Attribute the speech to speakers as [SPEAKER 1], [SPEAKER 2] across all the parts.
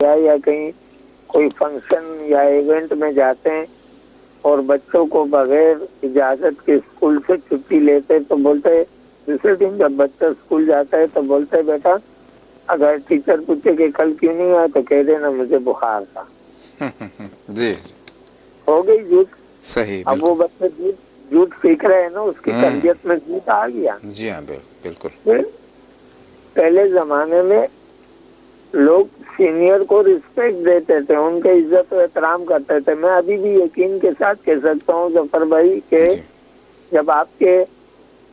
[SPEAKER 1] یا کہیں کوئی فنکشن یا ایونٹ میں جاتے ہیں اور بچوں کو بغیر اجازت کے اسکول سے چھٹی لیتے تو بولتے دوسرے دن جب بچہ اسکول جاتا ہے تو بولتے بیٹا اگر ٹیچر پوچھے کہ کل کیوں نہیں آیا تو کہہ دینا مجھے بخار تھا.
[SPEAKER 2] جی
[SPEAKER 1] ہو گئی جھوٹ.
[SPEAKER 2] صحیح
[SPEAKER 1] اب وہ
[SPEAKER 2] بالکل.
[SPEAKER 1] بچے جھوٹ سیکھ رہے ہیں نا, اس کی تربیت میں جھوٹ آ گیا.
[SPEAKER 2] جی ہاں بالکل.
[SPEAKER 1] پہلے زمانے میں لوگ سینئر کو رسپیکٹ دیتے تھے, ان کے عزت و احترام کرتے تھے. میں ابھی بھی یقین کے ساتھ کہہ سکتا ہوں ظفر بھائی کہ
[SPEAKER 2] جی
[SPEAKER 1] جب آپ کے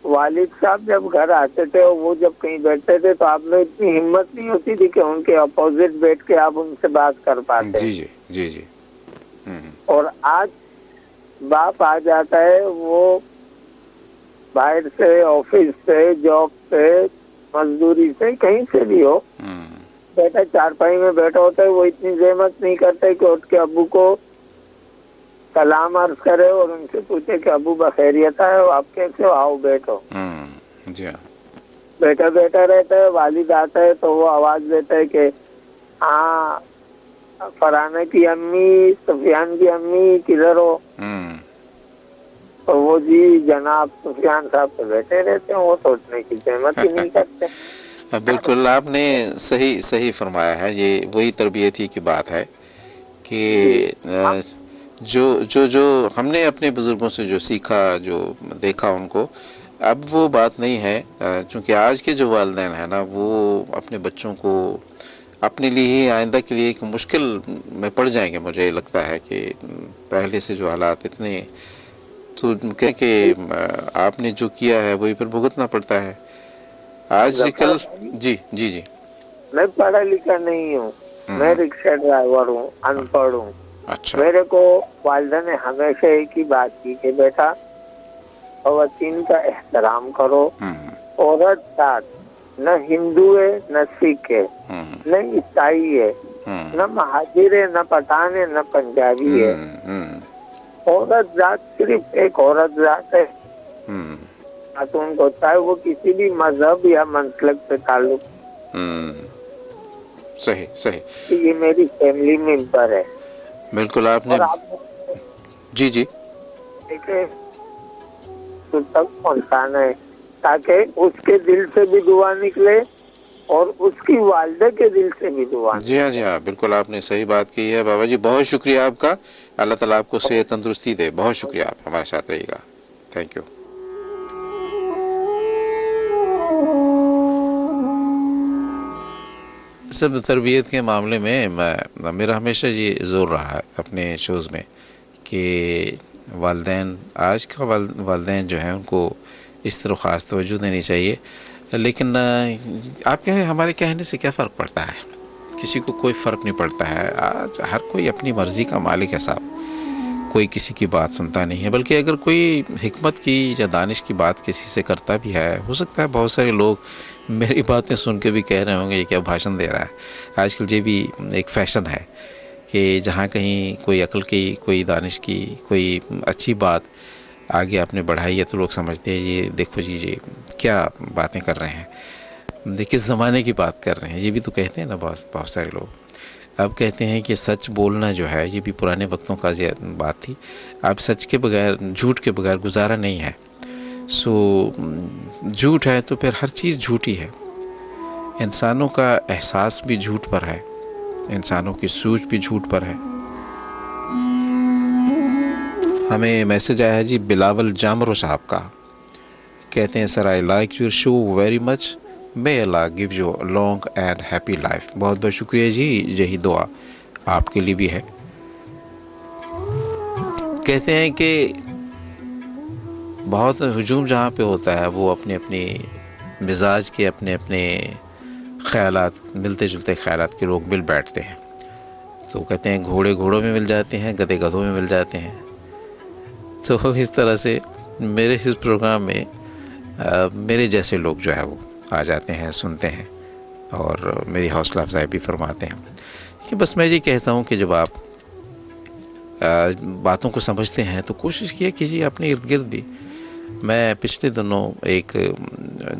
[SPEAKER 1] والد صاحب جب گھر آتے تھے اور وہ جب کہیں بیٹھتے تھے تو آپ میں اتنی ہمت نہیں ہوتی تھی کہ ان کے اپوزٹ بیٹھ کے آپ ان سے بات کر پاتے.
[SPEAKER 2] جی.
[SPEAKER 1] اور آج باپ آ جاتا ہے, وہ باہر سے, آفس سے, جاب سے, مزدوری سے, کہیں سے بھی ہو, بیٹا چارپائی میں بیٹھا ہوتا ہے, وہ اتنی زحمت نہیں کرتے کہ اٹھ کے ابو کو سلام عرض کرے اور ان سے پوچھے کہ ابو بخیریت ہے, آپ کیسے ہو, آؤ بیٹھو.
[SPEAKER 2] جی ہاں.
[SPEAKER 1] بیٹھا رہتا ہے, والد آتا ہے تو وہ آواز دیتا ہے کہ ہاں فرانہ کی امی, سفیان کی امی کدھر ہو. تو وہ جی جناب سفیان صاحب تو بیٹھے رہتے ہیں, وہ سوچنے کی زحمت ہی نہیں کرتے.
[SPEAKER 2] بالکل آپ نے صحیح فرمایا ہے. یہ وہی تربیت ہی کی بات ہے کہ
[SPEAKER 1] جی
[SPEAKER 2] جو ہم نے اپنے بزرگوں سے جو سیکھا, جو دیکھا ان کو, اب وہ بات نہیں ہے. چونکہ آج کے جو والدین ہیں نا, وہ اپنے بچوں کو اپنے لیے ہی آئندہ کے لیے ایک مشکل میں پڑ جائیں گے. مجھے لگتا ہے کہ پہلے سے جو حالات اتنے تو کہ آپ نے جو کیا ہے وہی پھر بھگتنا پڑتا ہے آج
[SPEAKER 1] ظفر
[SPEAKER 2] کل.
[SPEAKER 1] بھائی
[SPEAKER 2] جی.
[SPEAKER 1] میں پڑھا لکھا نہیں ہوں, میں رکشہ ڈرائیور ہوں, ان پڑھ ہوں.
[SPEAKER 2] اچھا.
[SPEAKER 1] میرے کو والدہ نے ہمیشہ ایک ہی بات کی کہ بیٹا خواتین کا احترام کرو. عورت ساتھ نہ ہندو ہے نہ سکھ ہے نہ عیسائی ہے نہ مہاجر ہے نہ پٹھان ہے نہ پنجابی ہے. عورت ذات صرف ایک عورت ذات ہے. خاتون کو چاہے وہ کسی بھی مذہب یا منسلک سے تعلق,
[SPEAKER 2] صحیح.
[SPEAKER 1] یہ میری فیملی ممبر ہے.
[SPEAKER 2] بالکل آپ نے.
[SPEAKER 1] اور آپ
[SPEAKER 2] جی
[SPEAKER 1] دیکھیں تو تک پہنچانا ہے تاکہ اس کے دل سے بھی دعا نکلے اور اس کی والدہ کے دل سے بھی دعا
[SPEAKER 2] جی
[SPEAKER 1] نکلے.
[SPEAKER 2] ہاں بالکل آپ نے صحیح بات کی ہے بابا جی. بہت شکریہ آپ کا. اللہ تعالیٰ آپ کو صحت تندرستی دے. بہت شکریہ, آپ ہمارے ساتھ رہیے گا. Thank you. سب تربیت کے معاملے میں میرا ہمیشہ یہ زور رہا ہے اپنے شوز میں کہ والدین, آج کا والدین جو ہیں ان کو اس طرح خاص توجہ دینی چاہیے. لیکن آپ کہیں ہمارے کہنے سے کیا فرق پڑتا ہے؟ کسی کو کوئی فرق نہیں پڑتا ہے. آج ہر کوئی اپنی مرضی کا مالک ہے صاحب. کوئی کسی کی بات سنتا نہیں ہے, بلکہ اگر کوئی حکمت کی یا دانش کی بات کسی سے کرتا بھی ہے, ہو سکتا ہے بہت سارے لوگ میری باتیں سن کے بھی کہہ رہے ہوں گے یہ کیا بھاشن دے رہا ہے. آج کل یہ بھی ایک فیشن ہے کہ جہاں کہیں کوئی عقل کی, کوئی دانش کی, کوئی اچھی بات آگے آپ نے بڑھائی ہے تو لوگ سمجھتے ہیں یہ دیکھو جی یہ کیا باتیں کر رہے ہیں, کس زمانے کی بات کر رہے ہیں. یہ بھی تو کہتے ہیں نا بہت سارے لوگ. اب کہتے ہیں کہ سچ بولنا جو ہے یہ بھی پرانے وقتوں کا بات تھی. اب سچ کے بغیر, جھوٹ کے بغیر گزارا نہیں ہے. سو جھوٹ ہے تو پھر ہر چیز جھوٹی ہے. انسانوں کا احساس بھی جھوٹ پر ہے, انسانوں کی سوچ بھی جھوٹ پر ہے. ہمیں میسج آیا ہے جی بلاول جامرو صاحب کا. کہتے ہیں sir I like your show very much, may Allah give you long and happy life. بہت بہت شکریہ جی, یہی دعا آپ کے لیے بھی ہے. کہتے ہیں کہ بہت ہجوم جہاں پہ ہوتا ہے وہ اپنے مزاج کے اپنے خیالات, ملتے جلتے خیالات کے لوگ مل بیٹھتے ہیں. تو کہتے ہیں گھوڑے گھوڑوں میں مل جاتے ہیں, گدھے گدھوں میں مل جاتے ہیں. تو اس طرح سے میرے اس پروگرام میں میرے جیسے لوگ جو ہے وہ آ جاتے ہیں, سنتے ہیں اور میری حوصلہ افزائی بھی فرماتے ہیں. کہ بس میں یہ کہتا ہوں کہ جب آپ باتوں کو سمجھتے ہیں تو کوشش کیا کیجیے اپنے ارد گرد بھی. میں پچھلے دنوں ایک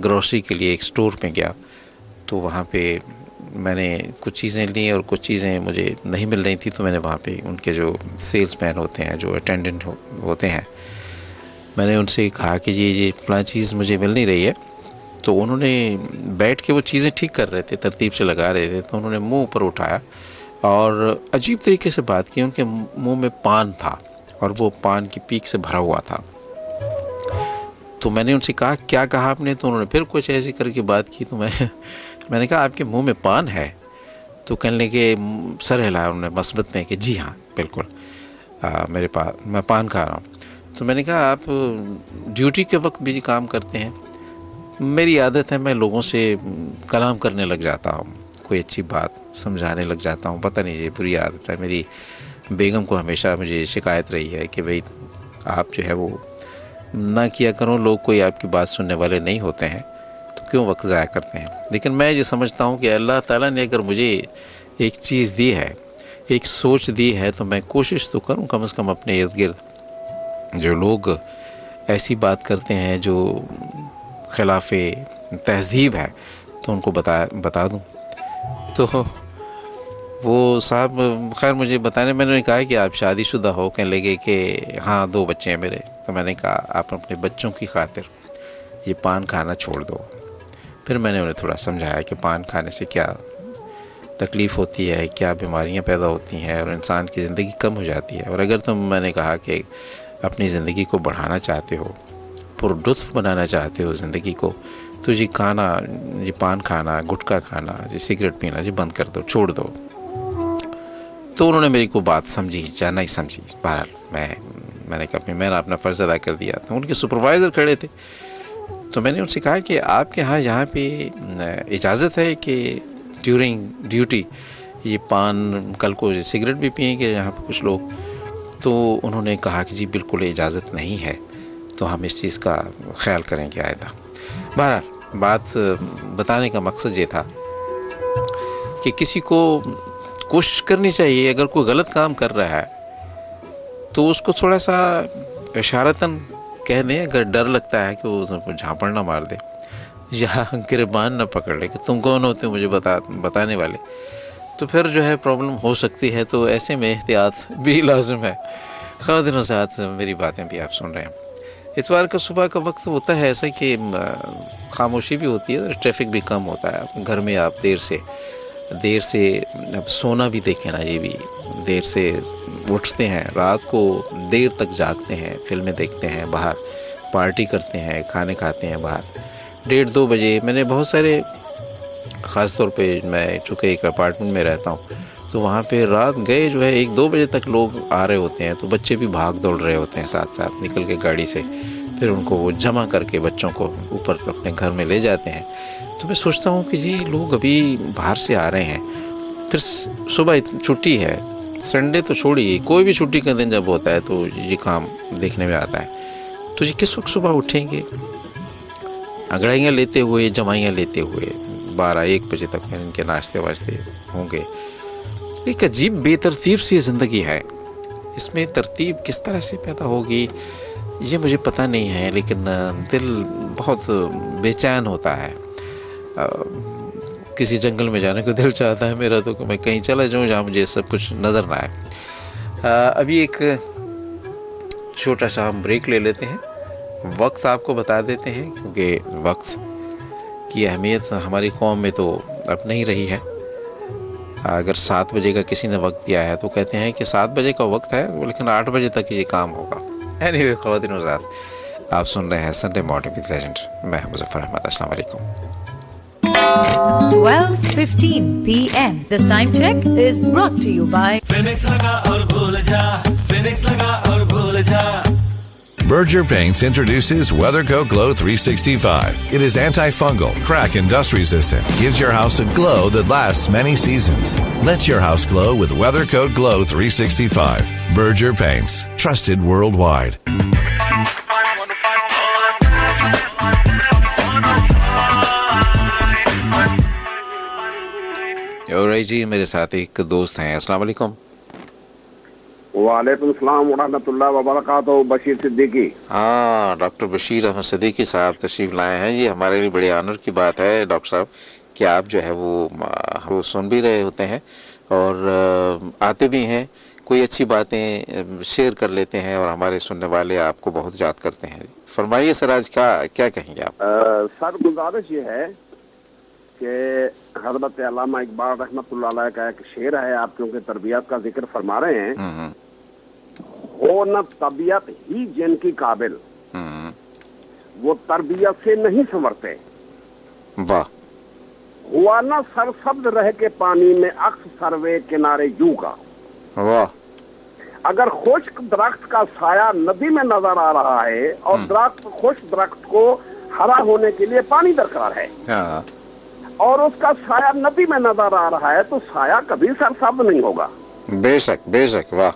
[SPEAKER 2] گروسری کے لیے ایک سٹور میں گیا تو وہاں پہ میں نے کچھ چیزیں لیں اور کچھ چیزیں مجھے نہیں مل رہی تھیں، تو میں نے وہاں پہ ان کے جو سیلس مین ہوتے ہیں، جو اٹینڈنٹ ہوتے ہیں، میں نے ان سے کہا کہ یہ فلاں چیز مجھے مل نہیں رہی ہے. تو انہوں نے بیٹھ کے وہ چیزیں ٹھیک کر رہے تھے، ترتیب سے لگا رہے تھے، تو انہوں نے منہ اوپر اٹھایا اور عجیب طریقے سے بات کی. ان کے منہ میں پان تھا اور وہ پان کی پیک سے بھرا ہوا تھا. تو میں نے ان سے کہا کیا کہا آپ نے؟ تو انہوں نے پھر کچھ ایسی کر کے بات کی. تو میں نے کہا آپ کے منہ میں پان ہے؟ تو کہنے لگے، سر ہلایا انہوں نے مثبت میں کہ جی ہاں بالکل میرے پاس میں پان کھا رہا ہوں. تو میں نے کہا آپ ڈیوٹی کے وقت بھی کام کرتے ہیں؟ میری عادت ہے میں لوگوں سے کلام کرنے لگ جاتا ہوں، کوئی اچھی بات سمجھانے لگ جاتا ہوں، پتہ نہیں یہ بری عادت ہے. میری بیگم کو ہمیشہ مجھے شکایت رہی ہے کہ بھئی آپ جو ہے وہ نہ کیا کرو، لوگ کوئی آپ کی بات سننے والے نہیں ہوتے ہیں تو کیوں وقت ضائع کرتے ہیں. لیکن میں یہ سمجھتا ہوں کہ اللہ تعالیٰ نے اگر مجھے ایک چیز دی ہے، ایک سوچ دی ہے، تو میں کوشش تو کروں کم از کم اپنے ارد گرد جو لوگ ایسی بات کرتے ہیں جو خلاف تہذیب ہے تو ان کو بتا دوں. تو وہ صاحب خیر مجھے بتانے، میں نے کہا کہ آپ شادی شدہ ہو؟ کہنے لگے کہ ہاں 2 بچے ہیں میرے. تو میں نے کہا آپ اپنے بچوں کی خاطر یہ پان کھانا چھوڑ دو. پھر میں نے انہیں تھوڑا سمجھایا کہ پان کھانے سے کیا تکلیف ہوتی ہے، کیا بیماریاں پیدا ہوتی ہیں اور انسان کی زندگی کم ہو جاتی ہے. اور اگر میں نے کہا کہ اپنی زندگی کو بڑھانا چاہتے ہو، پر لطف بنانا چاہتے ہو زندگی کو، تو یہ کھانا، یہ پان کھانا، گٹکا کھانا، یہ سگریٹ پینا یہ بند کر دو، چھوڑ دو. تو انہوں نے میری کو بات سمجھی یا نہیں سمجھی، بہرحال میں نے کہا میں نے اپنا فرض ادا کر دیا تھا. ان کے سپروائزر کھڑے تھے تو میں نے ان سے کہا کہ آپ کے ہاں یہاں پہ اجازت ہے کہ ڈیورنگ ڈیوٹی یہ پان کل کو سگریٹ بھی پئیں گے یہاں پہ کچھ لوگ؟ تو انہوں نے کہا کہ جی بالکل اجازت نہیں ہے، تو ہم اس چیز کا خیال کریں گے آئندہ. بہرحال بات بتانے کا مقصد یہ تھا کہ کسی کو کوشش کرنی چاہیے، اگر کوئی غلط کام کر رہا ہے تو اس کو تھوڑا سا اشارتاً کہہ دیں، اگر ڈر لگتا ہے کہ وہ جھانپڑ نہ مار دے یا گریبان نہ پکڑ لے کہ تم کون ہوتے ہو مجھے بتانے والے، تو پھر جو ہے پرابلم ہو سکتی ہے. تو ایسے میں احتیاط بھی لازم ہے. خواتین و ساتھ میری باتیں بھی آپ سن رہے ہیں. اتوار کا صبح کا وقت ہوتا ہے ایسا کہ خاموشی بھی ہوتی ہے، ٹریفک بھی کم ہوتا ہے. گھر میں آپ دیر سے اب سونا بھی دیکھیں نا، یہ بھی دیر سے اٹھتے ہیں، رات کو دیر تک جاگتے ہیں، فلمیں دیکھتے ہیں، باہر پارٹی کرتے ہیں، کھانے کھاتے ہیں باہر 1:30-2 بجے. میں نے بہت سارے، خاص طور پہ میں چونکہ ایک اپارٹمنٹ میں رہتا ہوں تو وہاں پہ رات گئے جو ہے 1-2 بجے تک لوگ آ رہے ہوتے ہیں، تو بچے بھی بھاگ دوڑ رہے ہوتے ہیں ساتھ ساتھ نکل کے گاڑی سے، پھر ان کو وہ جمع کر کے بچوں کو اوپر اپنے گھر میں لے جاتے ہیں. تو میں سوچتا ہوں کہ جی لوگ ابھی باہر سے آ رہے ہیں، پھر صبح چھٹی ہے، سنڈے تو چھوڑیے، کوئی بھی چھٹی کا دن جب ہوتا ہے تو یہ کام دیکھنے میں آتا ہے. تو یہ کس وقت صبح اٹھیں گے انگڑائیاں لیتے ہوئے، جمائیاں لیتے ہوئے 12-1 بجے تک پھر ان کے ناشتے واشتے ہوں گے. ایک عجیب بے ترتیب سی زندگی ہے، اس میں ترتیب کس طرح سے پیدا ہوگی یہ مجھے پتہ نہیں ہے، لیکن دل بہت بے چین ہوتا ہے. کسی جنگل میں جانے کو دل چاہتا ہے میرا تو کہ میں کہیں چلا جاؤں جہاں مجھے سب کچھ نظر نہ آئے. ابھی ایک چھوٹا سا ہم بریک لے لیتے ہیں، وقت آپ کو بتا دیتے ہیں کیونکہ وقت کی اہمیت ہماری قوم میں تو اب نہیں رہی ہے. اگر 7 بجے کا کسی نے وقت دیا ہے تو کہتے ہیں کہ 7 بجے کا وقت ہے لیکن 8 بجے تک یہ کام ہوگا. اینی وے خواتین و حضرات، آپ سن رہے ہیں سنڈے مارننگ ود لیجنڈ. میں مظفر احمد. السلام علیکم.
[SPEAKER 3] 12:15 p.m. This time check is brought to you by
[SPEAKER 4] Phoenix laga aur bhul ja, Phoenix laga aur bhul ja.
[SPEAKER 5] Berger Paints introduces WeatherCoat Glow 365. It is antifungal, crack and dust resistant. Gives your house a glow that lasts many seasons. Let your house glow with WeatherCoat Glow 365. Berger Paints, trusted worldwide.
[SPEAKER 2] اور جی میرے ساتھ ایک دوست ہیں. السلام علیکم.
[SPEAKER 6] وعلیکم السلام ورحمۃ اللہ وبرکاتہ. بشیر صدیقی.
[SPEAKER 2] ہاں ڈاکٹر بشیر احمد صدیقی صاحب تشریف لائے ہیں. یہ ہمارے لیے بڑے آنر کی بات ہے ڈاکٹر صاحب کہ آپ جو ہے وہ سن بھی رہے ہوتے ہیں اور آتے بھی ہیں، کوئی اچھی باتیں شیئر کر لیتے ہیں اور ہمارے سننے والے آپ کو بہت یاد کرتے ہیں. فرمائیے سر، آج کیا کہیں گے آپ؟
[SPEAKER 6] سر گزارش یہ ہے کہ حضرت علامہ اقبال رحمۃ اللہ علیہ کا ایک شعر ہے، آپ کیونکہ تربیت کا ذکر فرما رہے ہیں، ہو نہ طبیعت ہی جن کی قابل، وہ تربیت سے نہیں سنورتے.
[SPEAKER 2] واہ.
[SPEAKER 6] ہوا نہ سرسبز رہ کے پانی میں عکس سروے کنارے جو کا.
[SPEAKER 2] واہ.
[SPEAKER 6] اگر خشک درخت کا سایہ ندی میں نظر آ رہا ہے اور خشک درخت کو ہرا ہونے کے لیے پانی درکار ہے اور اس کا سایہ ندی میں نظر آ رہا ہے تو سایہ کبھی سرسبز نہیں ہوگا.
[SPEAKER 2] بے شک بے شک. واہ.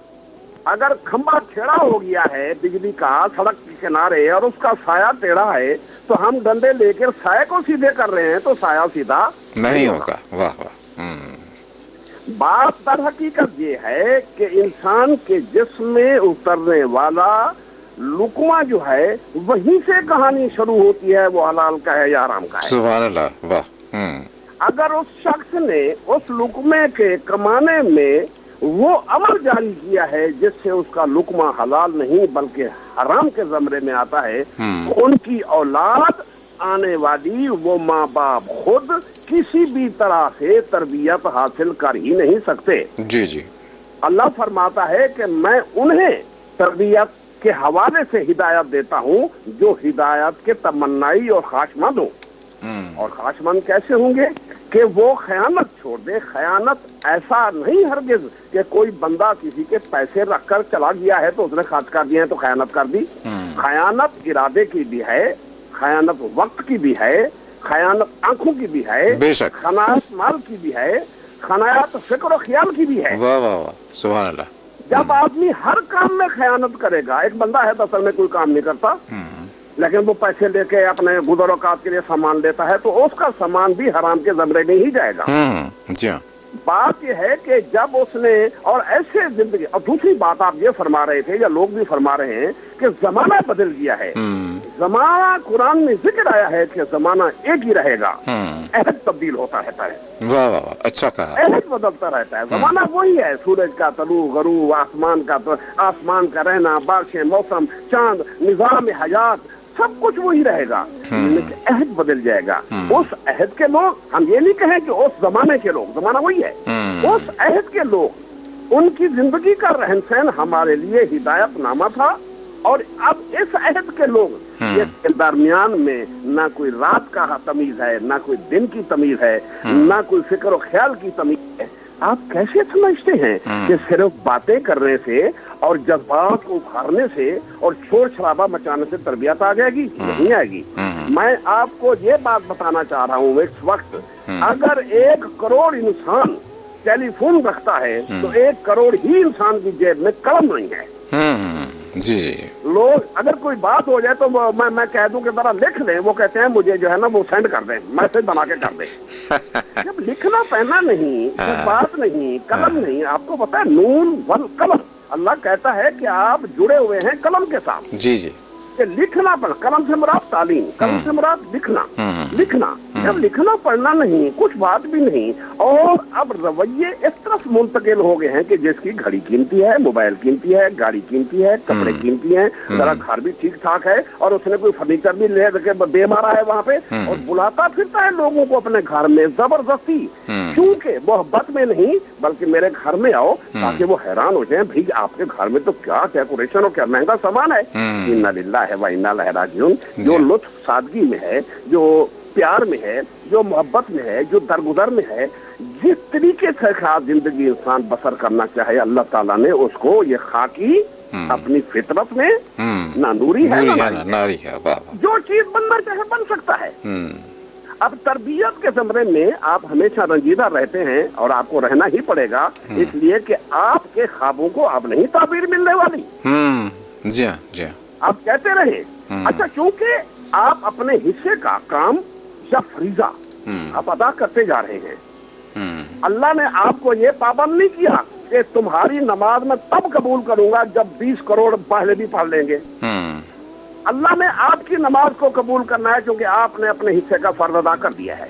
[SPEAKER 6] اگر کھمبا ٹیڑھا ہو گیا ہے بجلی کا سڑک کے کنارے اور اس کا سایہ ٹیڑھا ہے تو ہم ڈنڈے لے کر سایہ کو سیدھے کر رہے ہیں تو سایہ سیدھا
[SPEAKER 2] نہیں ہوگا. واہ واہ.
[SPEAKER 6] بات در حقیقت یہ ہے کہ انسان کے جسم میں اترنے والا لقمہ جو ہے وہیں سے کہانی شروع ہوتی ہے، وہ حلال کا ہے یا حرام کا ہے.
[SPEAKER 2] سبحان اللہ. واہ.
[SPEAKER 6] اگر اس شخص نے اس لقمے کے کمانے میں وہ عمل جاری کیا ہے جس سے اس کا لقمہ حلال نہیں بلکہ حرام کے زمرے میں آتا ہے، ان کی اولاد آنے والی وہ ماں باپ خود کسی بھی طرح سے تربیت حاصل کر ہی نہیں سکتے.
[SPEAKER 2] جی جی.
[SPEAKER 6] اللہ فرماتا ہے کہ میں انہیں تربیت کے حوالے سے ہدایت دیتا ہوں جو ہدایت کے تمنائی اور خواہشمند ہوں. اور خواہشمند کیسے ہوں گے کہ وہ خیانت چھوڑ دے. خیانت ایسا نہیں ہرگز کہ کوئی بندہ کسی کے پیسے رکھ کر چلا گیا ہے تو اس نے خرچ کر دیے ہیں تو خیانت کر دی. خیانت ارادے کی بھی ہے، خیانت وقت کی بھی ہے، خیانت آنکھوں کی بھی ہے،
[SPEAKER 2] بے شک.
[SPEAKER 6] خیانت مال کی بھی ہے، خیانت فکر و خیال کی بھی ہے.
[SPEAKER 2] واہ واہ واہ. سبحان اللہ.
[SPEAKER 6] جب آدمی ہر کام میں خیانت کرے گا، ایک بندہ ہے تو اصل میں کوئی کام نہیں کرتا لیکن وہ پیسے لے کے اپنے گزر اوقات کے لیے سامان لیتا ہے تو اس کا سامان بھی حرام کے زمرے میں ہی جائے گا.
[SPEAKER 2] جی ہاں.
[SPEAKER 6] بات یہ ہے کہ جب اس نے اور ایسے زندگی، اور دوسری بات آپ یہ فرما رہے تھے یا لوگ بھی فرما رہے ہیں کہ زمانہ بدل گیا ہے. زمانہ قرآن میں ذکر آیا ہے کہ زمانہ ایک ہی رہے گا، عہد تبدیل ہوتا رہتا ہے.
[SPEAKER 2] واہ واہ. اچھا کہا.
[SPEAKER 6] عہد بدلتا رہتا ہے، زمانہ وہی ہے. سورج کا طلوع غروب، آسمان کا رہنا، بارشیں، موسم، چاند، نظام حیات، سب کچھ وہی رہے گا لیکن عہد بدل جائے گا. اس عہد کے لوگ، ہم یہ نہیں کہیں کہ اس زمانے کے لوگ، زمانہ وہی ہے، اس عہد کے لوگ، ان کی زندگی کا رہن سہن ہمارے لیے ہدایت نامہ تھا. اور اب اس عہد کے لوگ کے درمیان میں نہ کوئی رات کا تمیز ہے، نہ کوئی دن کی تمیز ہے، نہ کوئی فکر و خیال کی تمیز ہے. آپ کیسے سمجھتے ہیں کہ صرف باتیں کرنے سے اور جذبات کو ابھارنے سے اور شور شرابہ مچانے سے تربیت آ جائے گی؟ نہیں آئے گی. میں آپ کو یہ بات بتانا چاہ رہا ہوں، اس وقت اگر 1 کروڑ انسان ٹیلی فون رکھتا ہے تو 1 کروڑ ہی انسان کی جیب میں قلم نہیں ہے.
[SPEAKER 2] جی جی.
[SPEAKER 6] لوگ اگر کوئی بات ہو جائے تو میں کہہ دوں کہ ذرا لکھ لیں، وہ کہتے ہیں مجھے جو ہے نا وہ سینڈ کر دیں، میسج بنا کے کر دیں. جب لکھنا پڑھنا نہیں، بات نہیں، قلم نہیں، آپ کو پتا ہے نون والقلم، اللہ کہتا ہے کہ آپ جڑے ہوئے ہیں قلم کے ساتھ.
[SPEAKER 2] جی جی.
[SPEAKER 6] کہ لکھنا پڑھنا، قلم سے مراد تعلیم، قلم سے مراد لکھنا. جب لکھنا پڑھنا نہیں، کچھ بات بھی نہیں، اور اب رویے اس طرف منتقل ہو گئے ہیں کہ جس کی گھڑی قیمتی ہے، موبائل قیمتی ہے، گاڑی قیمتی ہے، کپڑے قیمتی ہیں، ذرا گھر بھی ٹھیک ٹھاک ہے اور اس نے کوئی فرنیچر بھی لے کے دے مارا ہے وہاں پہ اور بلاتا پھرتا ہے لوگوں کو اپنے گھر میں زبردستی، کیونکہ محبت میں نہیں بلکہ میرے گھر میں آؤ تاکہ وہ حیران ہو جائیں، بھائی آپ کے گھر میں تو کیا ڈیکوریشن اور کیا مہنگا سامان ہے. انا للہ و انا الیہ راجعون. جو لطف سادگی میں ہے، جو پیار میں ہے، جو محبت میں ہے، جو درگزر میں ہے، جس طریقے سے زندگی انسان بسر کرنا چاہے اللہ تعالیٰ نے اس کو یہ خاکی اپنی فطرت میں نہ نوری ہے نہ ناری ہے. جو چیز بننا چاہے بن سکتا ہے. اب تربیت کے زمرے میں آپ ہمیشہ رنجیدہ رہتے ہیں اور آپ کو رہنا ہی پڑے گا، اس لیے کہ آپ کے خوابوں کو اب نہیں تعبیر ملنے والی.
[SPEAKER 2] جی ہاں جی ہاں.
[SPEAKER 6] آپ کہتے رہے. اچھا، چونکہ آپ اپنے حصے کا کام یا فریضہ آپ ادا کرتے جا رہے ہیں، اللہ نے آپ کو یہ پابند نہیں کیا کہ تمہاری نماز میں تب قبول کروں گا جب 20 کروڑ پہلے بھی پڑھ لیں گے. اللہ نے آپ کی نماز کو قبول کرنا ہے کیونکہ آپ نے اپنے حصے کا فرض ادا کر دیا ہے.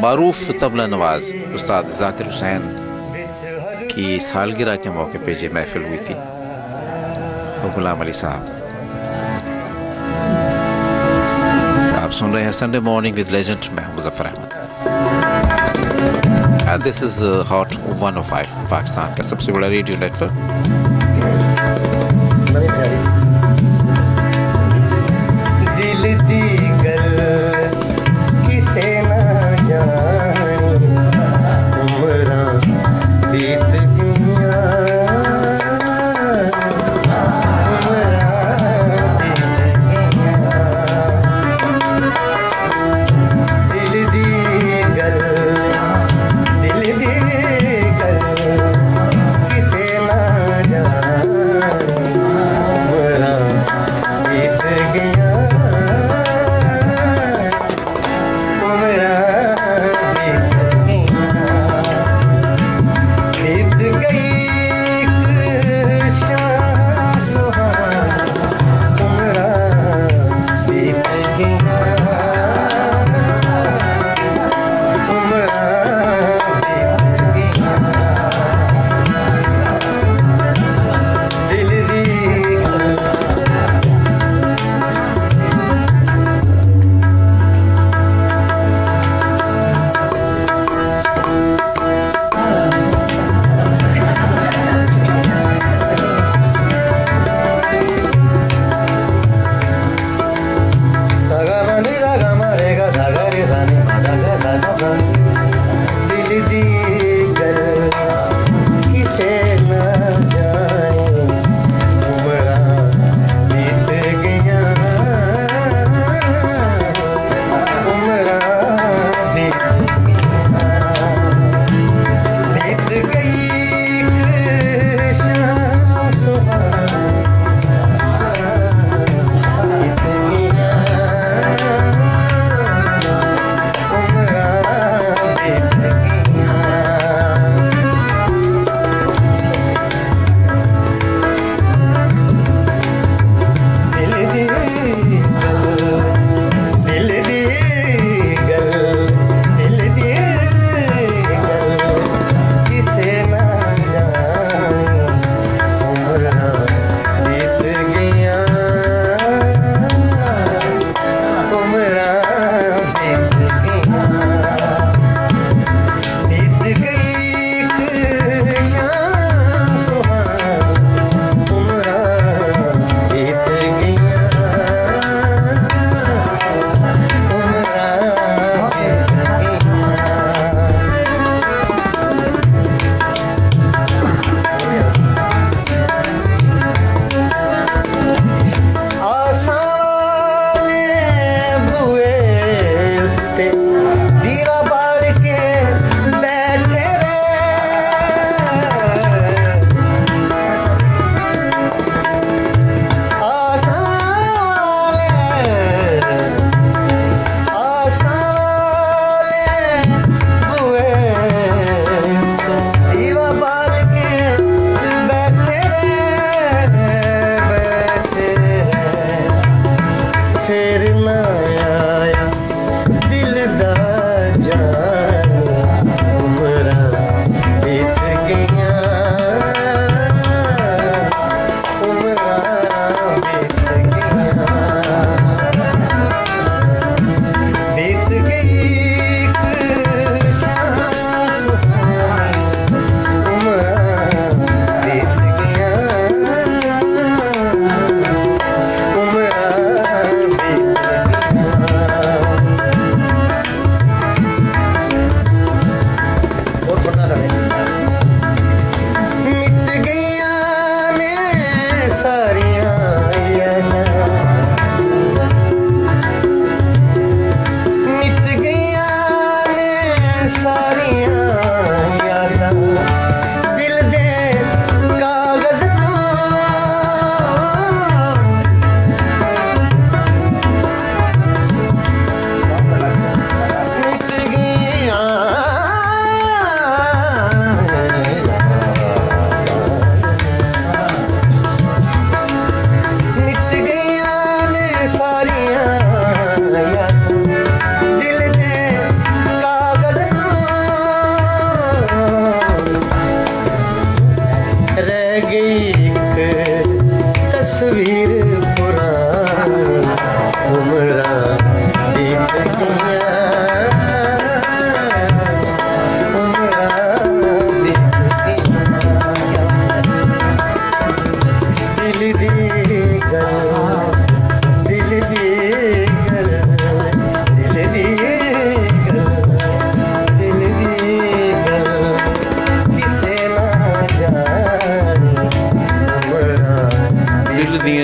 [SPEAKER 2] معروف طبلہ نواز استاد ذاکر حسین کی سالگرہ کے موقع پہ یہ محفل ہوئی تھی. غلام علی صاحب. آپ سن رہے ہیں سنڈے مارننگ ود لیجنڈ. میں ہوں مظفر احمد. دس از ہاٹ 105 پاکستان کا سب سے بڑا ریڈیو نیٹ ورک.
[SPEAKER 7] دل دی گل کسے نہ جانی عمراں بیت گئیاں عمراں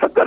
[SPEAKER 6] 70